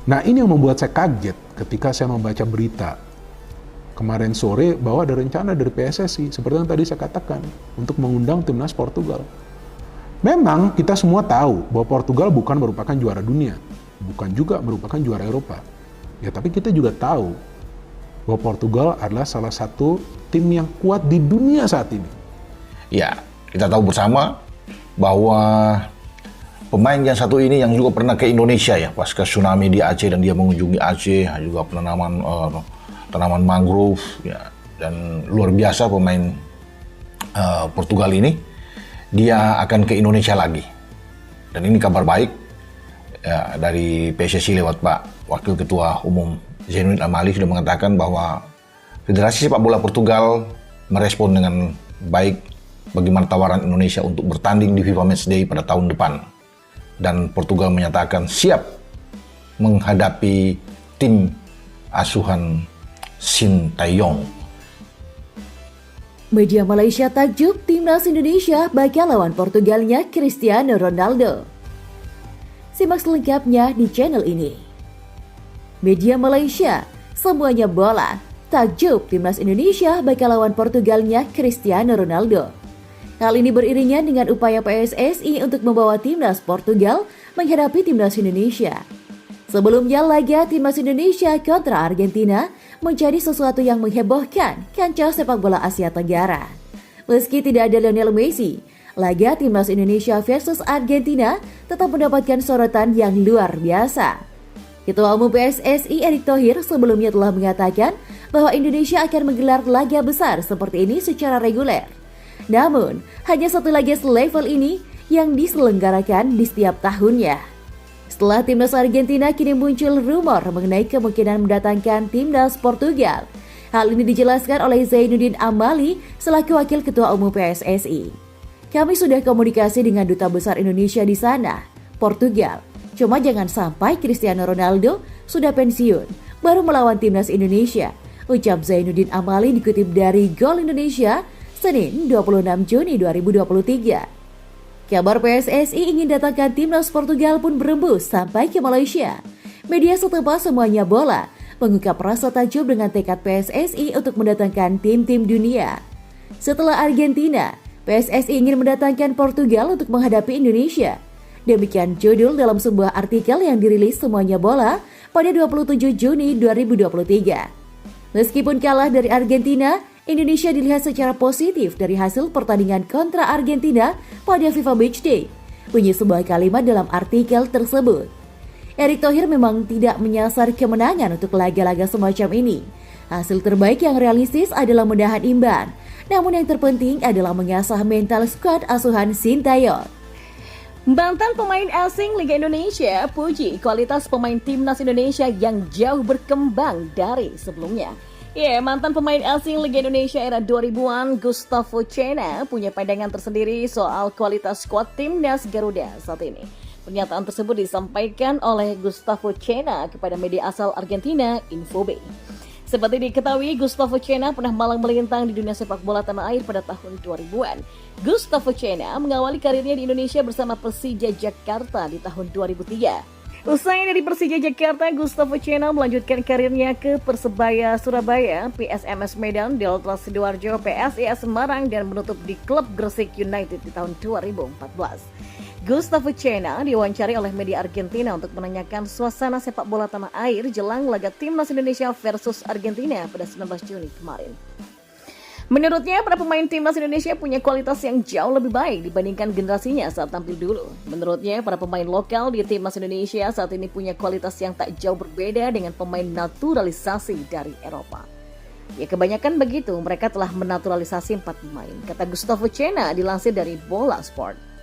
Nah, ini yang membuat saya kaget ketika saya membaca berita kemarin sore bahwa ada rencana dari PSSI, seperti yang tadi saya katakan, untuk mengundang timnas Portugal. Memang kita semua tahu bahwa Portugal bukan merupakan juara dunia, bukan juga merupakan juara Eropa. Ya, tapi kita juga tahu bahwa Portugal adalah salah satu tim yang kuat di dunia saat ini. Ya, kita tahu bersama bahwa pemain yang satu ini yang juga pernah ke Indonesia ya, pasca tsunami di Aceh, dan dia mengunjungi Aceh, juga tanaman mangrove ya, dan luar biasa pemain Portugal ini. Dia akan ke Indonesia lagi, dan ini kabar baik ya, dari PSSI lewat Pak Wakil Ketua Umum Zainuddin Amali sudah mengatakan bahwa Federasi Sepak Bola Portugal merespon dengan baik bagaimana tawaran Indonesia untuk bertanding di FIFA Matchday pada tahun depan. Dan Portugal menyatakan siap menghadapi tim asuhan Sintayong. Media Malaysia takjub timnas Indonesia bakal lawan Portugalnya Cristiano Ronaldo. Simak selengkapnya di channel ini. Media Malaysia, semuanya bola, takjub timnas Indonesia bakal lawan Portugalnya Cristiano Ronaldo. Hal ini beriringan dengan upaya PSSI untuk membawa timnas Portugal menghadapi timnas Indonesia. Sebelumnya, laga timnas Indonesia kontra Argentina menjadi sesuatu yang menghebohkan kancah sepak bola Asia Tenggara. Meski tidak ada Lionel Messi, laga timnas Indonesia versus Argentina tetap mendapatkan sorotan yang luar biasa. Ketua Umum PSSI Erick Thohir sebelumnya telah mengatakan bahwa Indonesia akan menggelar laga besar seperti ini secara reguler. Namun, hanya satu laga selevel ini yang diselenggarakan di setiap tahunnya. Setelah timnas Argentina, kini muncul rumor mengenai kemungkinan mendatangkan timnas Portugal. Hal ini dijelaskan oleh Zainuddin Amali selaku Wakil Ketua Umum PSSI. Kami sudah komunikasi dengan Duta Besar Indonesia di sana, Portugal. Cuma jangan sampai Cristiano Ronaldo sudah pensiun, baru melawan timnas Indonesia, ucap Zainuddin Amali dikutip dari Gol Indonesia, Senin 26 Juni 2023. Kabar PSSI ingin datangkan timnas Portugal pun berembus sampai ke Malaysia. Media setempat semuanya bola mengungkap rasa takjub dengan tekad PSSI untuk mendatangkan tim-tim dunia. Setelah Argentina, PSSI ingin mendatangkan Portugal untuk menghadapi Indonesia. Demikian judul dalam sebuah artikel yang dirilis semuanya bola pada 27 Juni 2023. Meskipun kalah dari Argentina, Indonesia dilihat secara positif dari hasil pertandingan kontra Argentina pada FIFA Matchday, bunyi sebuah kalimat dalam artikel tersebut. Erick Thohir memang tidak menyasar kemenangan untuk laga-laga semacam ini. Hasil terbaik yang realistis adalah menahan imbang, namun yang terpenting adalah mengasah mental skuad asuhan Sintayong. Mantan pemain asing Liga Indonesia puji kualitas pemain timnas Indonesia yang jauh berkembang dari sebelumnya. Mantan pemain asing Liga Indonesia era 2000-an Gustavo Cena punya pandangan tersendiri soal kualitas skuad timnas Garuda saat ini. Pernyataan tersebut disampaikan oleh Gustavo Cena kepada media asal Argentina, Infobae. Seperti diketahui, Gustavo Cena pernah malang melintang di dunia sepak bola tanah air pada tahun 2000-an. Gustavo Cena mengawali karirnya di Indonesia bersama Persija Jakarta di tahun 2003. Usai dari Persija Jakarta, Gustavo Cena melanjutkan karirnya ke Persebaya Surabaya, PSMS Medan, Delta Sidoarjo, PSIS Semarang, dan menutup di klub Gresik United di tahun 2014. Gustavo Cena diwawancari oleh media Argentina untuk menanyakan suasana sepak bola tanah air jelang laga timnas Indonesia versus Argentina pada 19 Juni kemarin. Menurutnya, para pemain timnas Indonesia punya kualitas yang jauh lebih baik dibandingkan generasinya saat tampil dulu. Menurutnya, para pemain lokal di timnas Indonesia saat ini punya kualitas yang tak jauh berbeda dengan pemain naturalisasi dari Eropa. Kebanyakan begitu, mereka telah menaturalisasi 4 pemain, kata Gustavo Cena dilansir dari Bola Sport.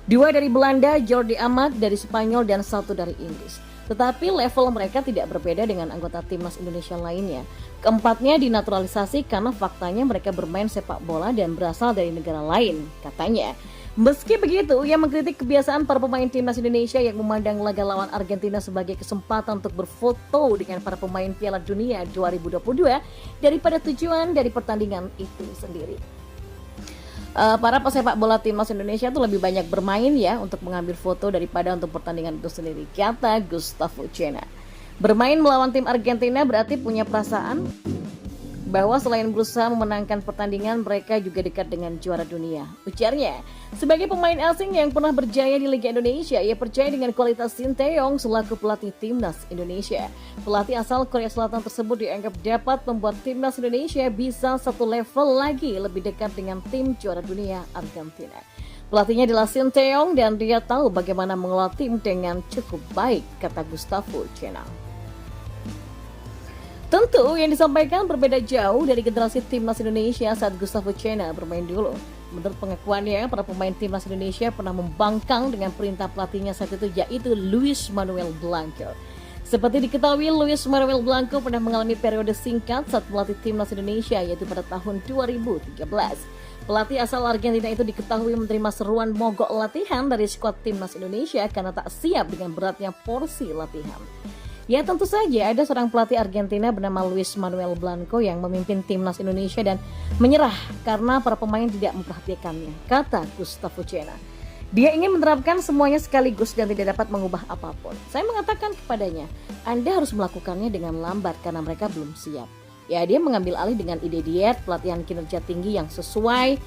2 dari Belanda, Jordi Amat dari Spanyol, dan 1 dari Inggris. Tetapi level mereka tidak berbeda dengan anggota timnas Indonesia lainnya. Keempatnya dinaturalisasi karena faktanya mereka bermain sepak bola dan berasal dari negara lain, katanya. Meski begitu, ia mengkritik kebiasaan para pemain timnas Indonesia yang memandang laga lawan Argentina sebagai kesempatan untuk berfoto dengan para pemain Piala Dunia 2022 daripada tujuan dari pertandingan itu sendiri. para pesepak bola timnas Indonesia tuh lebih banyak bermain ya untuk mengambil foto daripada untuk pertandingan itu sendiri, kata Gustavo Cena. Bermain melawan tim Argentina berarti punya perasaan bahwa selain berusaha memenangkan pertandingan, mereka juga dekat dengan juara dunia. Ujarnya, sebagai pemain asing yang pernah berjaya di Liga Indonesia, ia percaya dengan kualitas Sinteyong selaku pelatih timnas Indonesia. Pelatih asal Korea Selatan tersebut dianggap dapat membuat timnas Indonesia bisa satu level lagi lebih dekat dengan tim juara dunia Argentina. Pelatihnya adalah Sinteyong dan dia tahu bagaimana mengelola tim dengan cukup baik, kata Gustavo Cena. Tentu yang disampaikan berbeda jauh dari generasi timnas Indonesia saat Gustavo Cena bermain dulu. Menurut pengakuannya, para pemain timnas Indonesia pernah membangkang dengan perintah pelatihnya saat itu, yaitu Luis Manuel Blanco. Seperti diketahui, Luis Manuel Blanco pernah mengalami periode singkat saat melatih timnas Indonesia, yaitu pada tahun 2013. Pelatih asal Argentina itu diketahui menerima seruan mogok latihan dari skuad timnas Indonesia karena tak siap dengan beratnya porsi latihan. Ya tentu saja ada seorang pelatih Argentina bernama Luis Manuel Blanco yang memimpin timnas Indonesia dan menyerah karena para pemain tidak memperhatikannya, kata Gustavo Cena. Dia ingin menerapkan semuanya sekaligus dan tidak dapat mengubah apapun. Saya mengatakan kepadanya, Anda harus melakukannya dengan lambat karena mereka belum siap. Ya, dia mengambil alih dengan ide diet, pelatihan kinerja tinggi yang sesuai,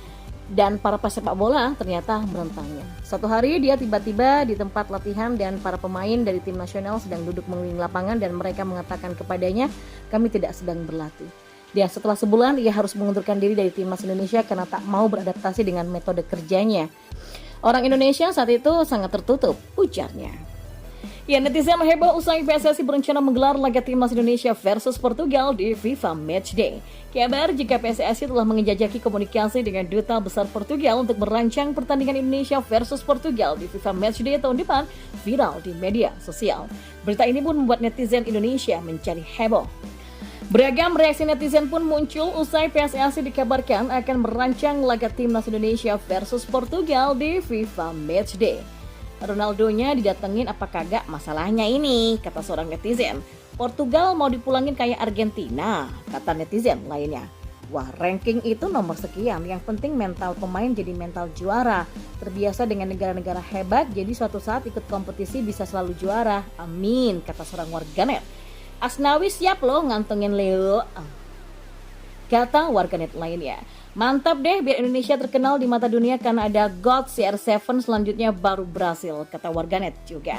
dan para pesepak bola ternyata menentangnya. Suatu hari dia tiba-tiba di tempat latihan dan para pemain dari tim nasional sedang duduk mengelilingi lapangan dan mereka mengatakan kepadanya, kami tidak sedang berlatih. Dan setelah sebulan ia harus mengundurkan diri dari timnas Indonesia karena tak mau beradaptasi dengan metode kerjanya. Orang Indonesia saat itu sangat tertutup, ujarnya. Ya, netizen heboh usai PSSI berencana menggelar laga timnas Indonesia versus Portugal di FIFA Matchday. Kabar jika PSSI telah menjajaki komunikasi dengan Duta Besar Portugal untuk merancang pertandingan Indonesia versus Portugal di FIFA Matchday tahun depan viral di media sosial. Berita ini pun membuat netizen Indonesia mencari heboh. Beragam reaksi netizen pun muncul usai PSSI dikabarkan akan merancang laga timnas Indonesia versus Portugal di FIFA Matchday. Ronaldonya didatengin apa kagak masalahnya ini, kata seorang netizen. Portugal mau dipulangin kayak Argentina, kata netizen lainnya. Wah, ranking itu nomor sekian, yang penting mental pemain jadi mental juara. Terbiasa dengan negara-negara hebat, jadi suatu saat ikut kompetisi bisa selalu juara. Amin, kata seorang warganet. Asnawi siap loh ngantongin Leo, kata warganet lainnya. Mantap deh, biar Indonesia terkenal di mata dunia karena ada God CR7, selanjutnya baru Brasil, kata warganet juga.